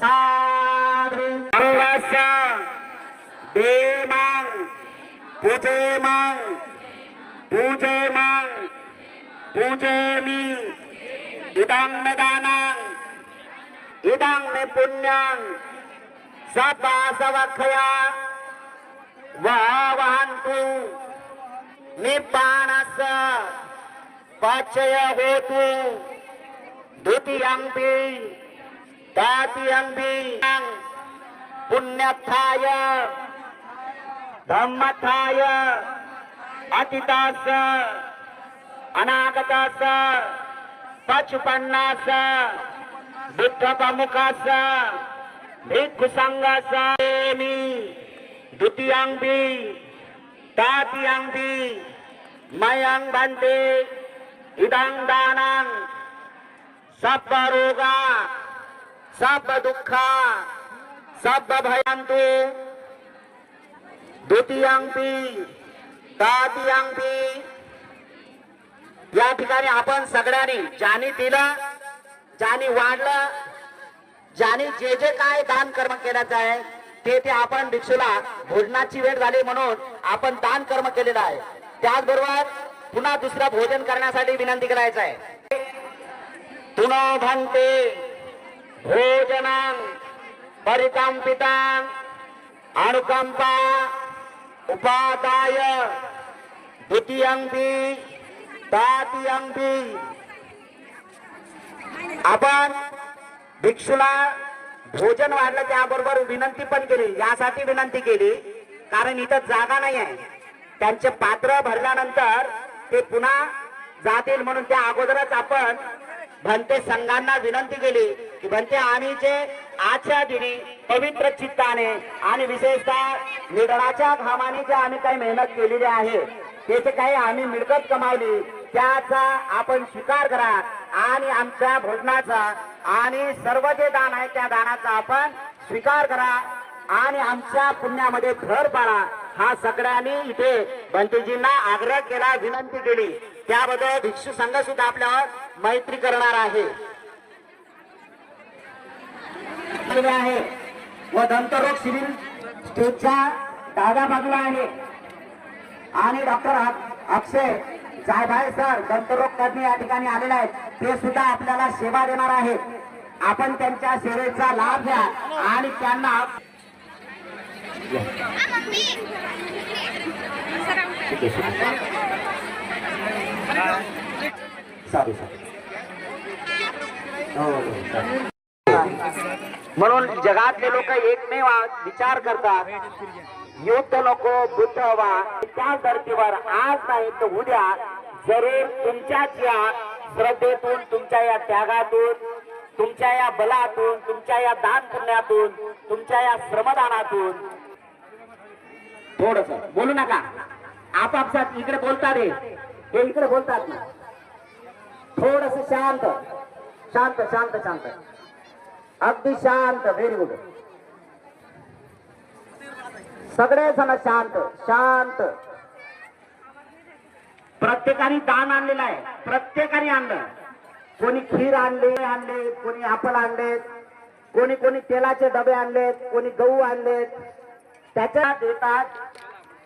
साधु सर्वस्य देवां पूजेमां पूजेमां पूजेमि इदं मे दानं इदं मे पुण्यं सपासवक्षया वहन्तु निब्बाणस्य पचय होतु द्वितीयंपि तृतीयंपि पुण्यत्थाय धम्मत्थाय अतीतस्य अनागतस्य पचपन्नस्य बुद्धप्रमुखस्य भिक्षुसंघस्य द्वितीयंपि तृतीयंपि मयं भन्ते इदं दानं सब रोगा सब दुःखा सब भयन्तु द्वितीयंपि तृतीयंपि। या ठिकाणी आपण सगळ्यांनी ज्यांनी दिलं ज्यांनी वाढलं ज्यांनी जे जे काय दान कर्म केल्याचं आहे ते आपण भिक्षूला भोजनाची वेळ झाली म्हणून आपण दान कर्म केलेलं आहे। त्याचबरोबर पुन्हा दुसरा भोजन करण्यासाठी विनंती करायचं आहे। तुनो भन्ते भोजनं परिकंपितं अनुकंपा उपादाय द्वितीयंपि तृतीयंपि। आपण भिक्षुला भोजन वाढलं त्याबरोबर विनंती पण केली। यासाठी विनंती केली कारण इथं जागा नाही आहे। त्यांचे पात्र भरल्यानंतर ते पुन्हा जातील म्हणून त्या अगोदरच आपण भंते संघांना विनंती केली की भंते आम्ही जे आजच्या दिनी पवित्र चित्ताने आणि विशेषतः निधनाच्या घामाने जे आम्ही काही मेहनत केलेली आहे त्याचे काही आम्ही मिळकत कमावली त्याचा आपण स्वीकार करा आणि आमच्या भोजनाचा आणि सर्व जे दान आहे त्या दानाचा आपण स्वीकार करा आणि आमच्या पुण्यामध्ये भर पाडा। हा सगळ्यांनी इथे बंतेजींना आग्रह केला विनंती केली। त्याबद्दल भिक्षू संघ सुद्धा आपल्यावर मैत्री करणार आहे व दंतरोग शिबिर स्टेजच्या डाव्या बाजूला आहे आणि डॉक्टर अक्षय जायभाई सर दंतरोग तज्ञ या ठिकाणी आलेले आहेत। ते सुद्धा आपल्याला सेवा देणार आहेत। आपण त्यांच्या सेवेचा लाभ घ्या आणि त्यांना म्हणून जगातले लोक एकमेव विचार करतात युद्ध नको बुद्ध व्हा। त्या धर्तीवर आज नाही तर उद्या जरूर तुमच्याच या श्रद्धेतून तुमच्या या त्यागातून तुमच्या या बलातून तुमच्या या दान पुण्यातून तुमच्या या श्रमदानातून थोडस बोलू नका आपापसात इकडे बोलतात हे इकडे बोलतात ना थोडस शांत शांत शांत शांत अगदी शांत व्हेरी गुड सगळे जण शांत शांत। प्रत्येकाने दान आणलेलं आहे प्रत्येकाने आणलं कोणी खीर आणले कोणी ऍपल आणलेत कोणी कोणी तेलाचे डबे आणलेत कोणी गहू आणलेत त्याच्या देतात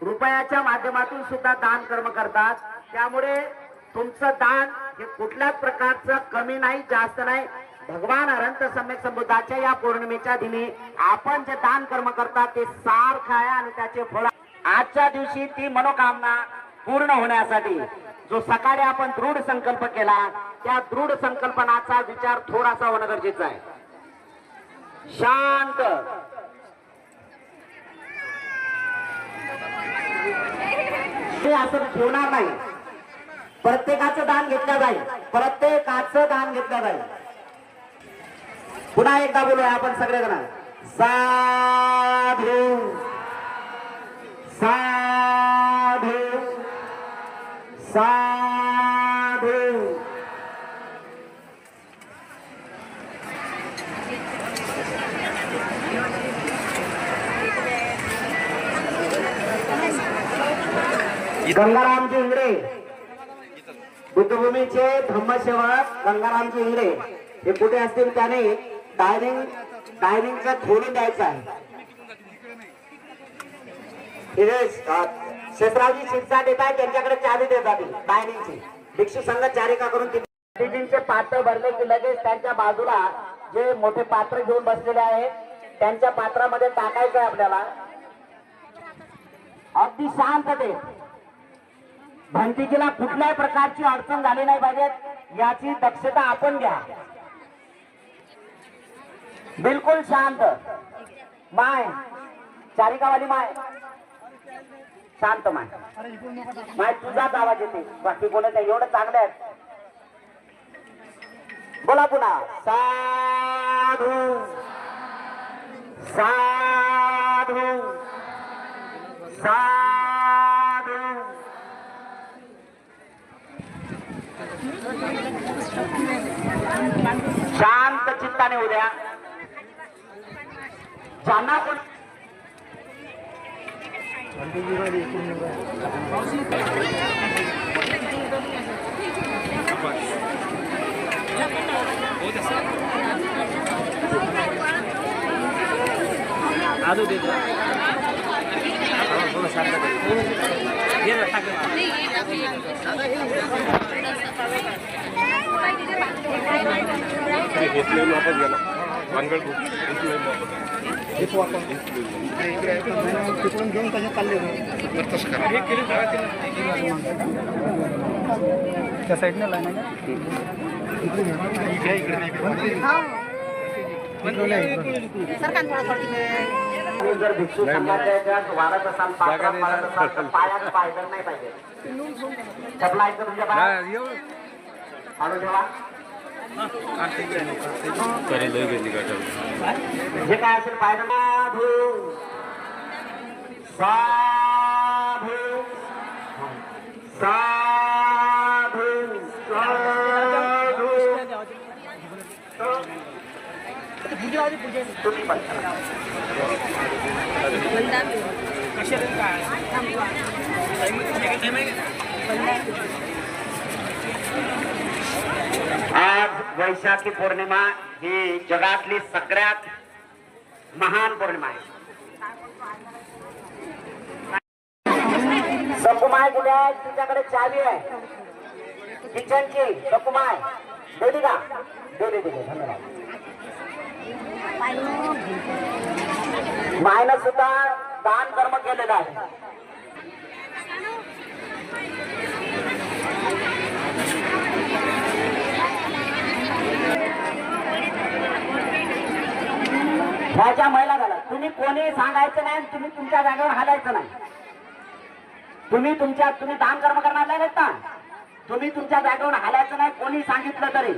रुपयाच्या माध्यमातून सुद्धा दान कर्म करतात। त्यामुळे तुमचं दान हे कुठल्याच प्रकारचं कमी नाही जास्त नाही। भगवान अनंत सम्यक संबुद्धाच्या या पौर्णिमेच्या दिनी आपण जे दान कर्म करतात ते सारखं आहे आणि त्याचे फळ आजच्या दिवशी ती मनोकामना पूर्ण होण्यासाठी जो सकाळी आपण दृढ संकल्प केला त्या दृढ संकल्पनाचा विचार थोडासा होणं गरजेचं आहे। शांत ते असं ठेवणार नाही प्रत्येकाचं दान घेतलं जाईल प्रत्येकाचं दान घेतलं जाईल। पुन्हा एकदा बोलूया आपण सगळेजण साधू साधू साधू। गंगारामजी इंगळे बुद्धभूमीचे धम्मसेवक गंगारामजी इंगळे हे कुठे असतील त्याने डायनिंग टायमिंगचं खोलून द्यायचं आहे. शेषरावजी शिरसाट येत आहे, त्यांच्याकडे चावी देतात टायमिंगची. भिक्षू संघ चारिका करून तिथे पात्र भरले की लगेच त्यांच्या बाजूला जे मोठे पात्र घेऊन बसलेले आहेत त्यांच्या पात्रामध्ये टाकायचं आहे आपल्याला. अगदी शांततेत, भंतिकीला कुठल्याही प्रकारची अडचण झाली नाही पाहिजे याची दक्षता आपण घ्या. बिलकुल शांत. माय चारिकावाली माय शांत. माय तुझाच आवाज येते, बाकी कोणाचा. एवढं चांगलं आहे. बोला पुन्हा. साधू साधू साधू. शांत चित्ताने उद्या ज्यांना कोण आजू दे वापस गेला वानगड तिकडून घेऊन त्याच्या चालले त्या साईडने लाईन जर भिक्षू संघाच्या वाढत असाल तर पायात पायदल नाही पाहिजे. चपलायचं तुमच्या पायात आणून ठेवा. जे काय असेल पायदल. साधू साधू साधू साधू. तुम्ही पण आज वैशाखी पौर्णिमा ही जगातली सगळ्यात महान पौर्णिमा आहे. सकुमाय कुठे आहे? तुझ्याकडे चावी आहे किचनची. सकुमाय दिली का? दिली दिली. धन्यवाद. मायनं सुद्धा दान कर्म केलेलं आहे. ह्याच्या महिला झाला. तुम्ही कोणी सांगायचं नाही, तुम्ही तुमच्या जागेवर हालायचं नाही. तुम्ही दान कर्म करणार नाही ना, तुम्ही तुमच्या जागेवर हालायचं नाही कोणी सांगितलं तरी.